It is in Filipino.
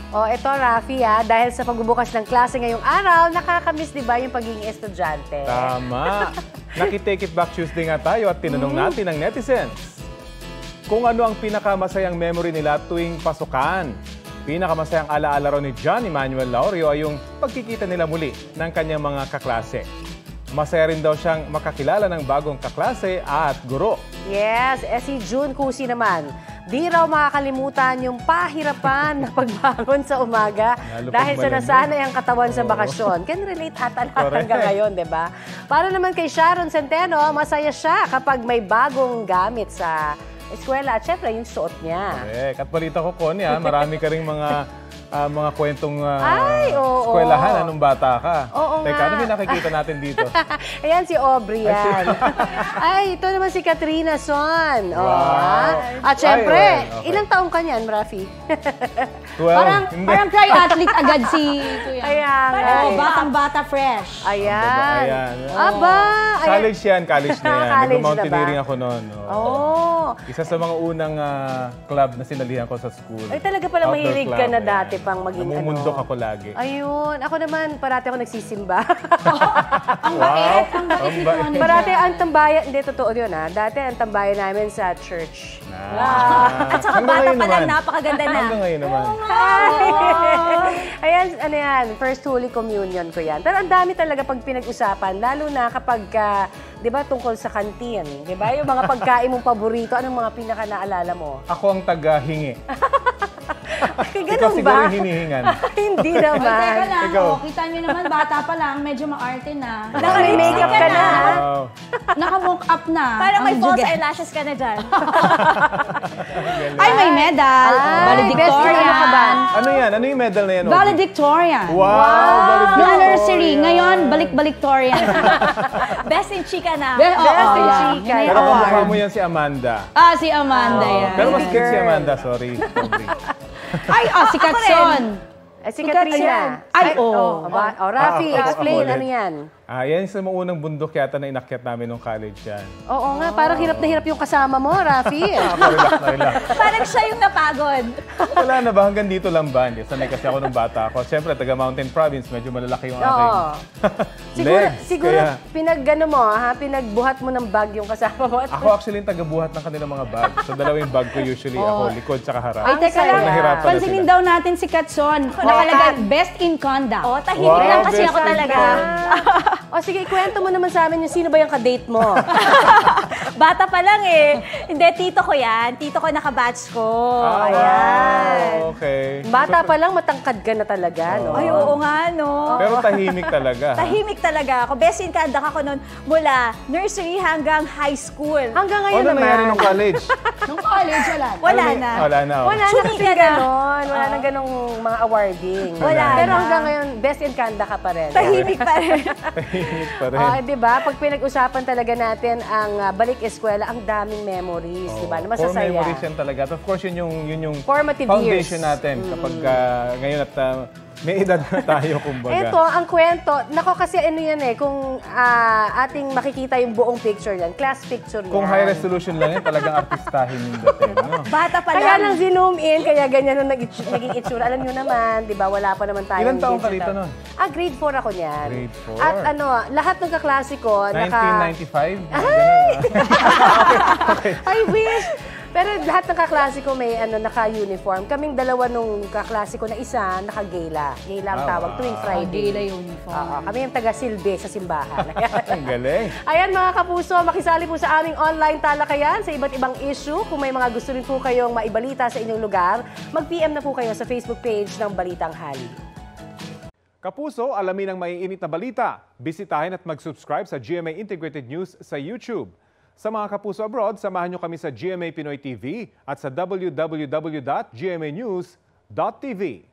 O, eto Rafi dahil sa pagbubukas ng klase ngayong araw, nakakamiss di ba yung pagiging estudyante? Tama. Naki-Take It Back Tuesday nga tayo at tinanong natin ang netizens kung ano ang pinakamasayang memory nila tuwing pasukan. Pinakamasayang alaala raw ni John Emmanuel Laurio ay yung pagkikita nila muli ng kanyang mga kaklase. Masaya rin daw siyang makakilala ng bagong kaklase at guro. Yes, si June Cusi naman. Di raw makakalimutan yung pahirapan na pagbangon sa umaga dahil sa nasanay ang katawan sa bakasyon. Can relate ata hanggang ngayon, di ba? Para naman kay Sharon Centeno, masaya siya kapag may bagong gamit sa eskwela at syempre yung suot niya. Correct. At balita ko, Connie, marami ka ring mga kwentong eskwelahan anong bata ka. Oo Teka, nga. ano yung nakikita natin dito? Ayan si Aubrey yan. Ay, ito naman si Katrina Son. Wow. At syempre, okay. ilang taong ka niyan, Rafi? 12. Parang triathlete agad si Kuya. Ayan. Oh, batang-bata fresh. Ayan. Ayan. Aba. College yan, college na yan. College Nag-mountaineering na ba? ako noon. Isa sa mga unang club na sinalihan ko sa school. Ay, talaga pala Outdoor mahilig club, ka na ayan. dati pang maging Namumundok ako lagi. Ayun. Ako naman, parati ako nagsisimba. Ang bait, ang bait. Parati ang tambayan, hindi totoo yun Dati ang tambayan namin sa church. At saka bata pa lang, napakaganda na. Hanggang ngayon naman. Ayan, ano yan, first Holy Communion ko yan. Pero ang dami talaga pag pinag-usapan, lalo na kapag, di ba, tungkol sa kantin. Di ba, yung mga pagkain mong paborito, anong mga pinaka-naalala mo? Ako ang taga-hingi. Ikaw siguro hinihingan. Hindi Teka naman. lang, Ikaw. kita nyo naman, bata pa lang, medyo maarte na. Naka-makeup ka na. Wow. Naka-mock up na. Parang may Ang false juge. eyelashes ka na dyan. Ay, may medal. Valedictorian. Best ano ka ba? Ano yan? Ano yung medal na yan? Obi? Valedictorian. Wow! No Valedictorian. nursery. Ngayon, balik-baliktorian. Best in chika na. Best in yeah. chika. Yun Pero yung kamukha award. mo yan si Amanda. Si Amanda yan. Pero mas Baby cute si girl. Amanda, sorry. Ay, si Katson. Si Katrina. Ay, Rafi, explain, ulit. ano yan? Yan sa mga unang bundok yata na inakyat namin nung college yan. Oo nga, parang hirap na hirap yung kasama mo, Rafi. Relax na relax. Parang siya yung napagod. Wala na ba? Hanggang dito lang ba? Hindi. Sanay kasi ako nung bata ako. Siyempre, taga Mountain Province, medyo malalaki yung aking legs. Siguro, Kaya, pinagbuhat mo ng bag yung kasama mo. ako actually yung taga-buhat ng kanilang mga bag. So, dalawang bag ko usually. Ako, likod tsaka harap. Ay, teka lang. Nahirapan na Pansinin sila. daw natin si Katson. Nakalagay, best in conduct. Oh, tahimik lang kasi best ako talaga. O sige, ikwento mo naman sa amin yung sino ba yung kadate mo? Bata pa lang eh. Hindi, tito ko yan. Tito ko nakabatch ko. Ayan. Okay. Bata pa lang, matangkad ka na talaga, no? Ay, oo nga, no? Pero tahimik talaga. Tahimik talaga ako. Best in conduct ako noon mula nursery hanggang high school. Hanggang ngayon Ano naman. nangyari nung college? Nung college, wala. Wala na. Wala na. Wala na Chumika kasi na. ganon. Wala na ganong mga awarding. Wala Pero na. hanggang ngayon, best in conduct ka pa rin. Tahimik pa rin. Tahimik pa rin. Di ba? Pag pinag-usapan talaga natin ang balik eskwela, ang daming memories, di ba? Na Core masasaya. memories yan talaga. At of course, yun yung Formative foundation years. natin kapag ngayon at may edad na tayo, kumbaga. Ito, ang kwento, nako kasi ano yan kung ating makikita yung buong picture yan, class picture yan. Kung high resolution lang yan, talagang artistahin yung dating. No? Bata pa Kaya lang. nang zoom in, kaya ganyan nung naging itsura. Alam nyo naman, di ba, wala pa naman tayo. Ilan taong ka dito nun? Grade 4 ako niyan. Grade 4. At lahat ng kaklase ko, 1995? I wish! Pero lahat ng kaklase ko may naka-uniform. Kaming dalawa nung kaklase ko na isa, naka-gala. Gala ang tawag tuwing Friday. Gila uniform. Oo, kami yung taga-silbi sa simbahan. Ang galing. Ayan mga kapuso, makisali po sa aming online talakayan sa iba't ibang issue. Kung may mga gusto rin po kayong maibalita sa inyong lugar, mag-PM na po kayo sa Facebook page ng Balitang Hali. Kapuso, alamin ang maiinit na balita. Bisitahin at mag-subscribe sa GMA Integrated News sa YouTube. Sa mga kapuso abroad, samahan nyo kami sa GMA Pinoy TV at sa www.gmanews.tv.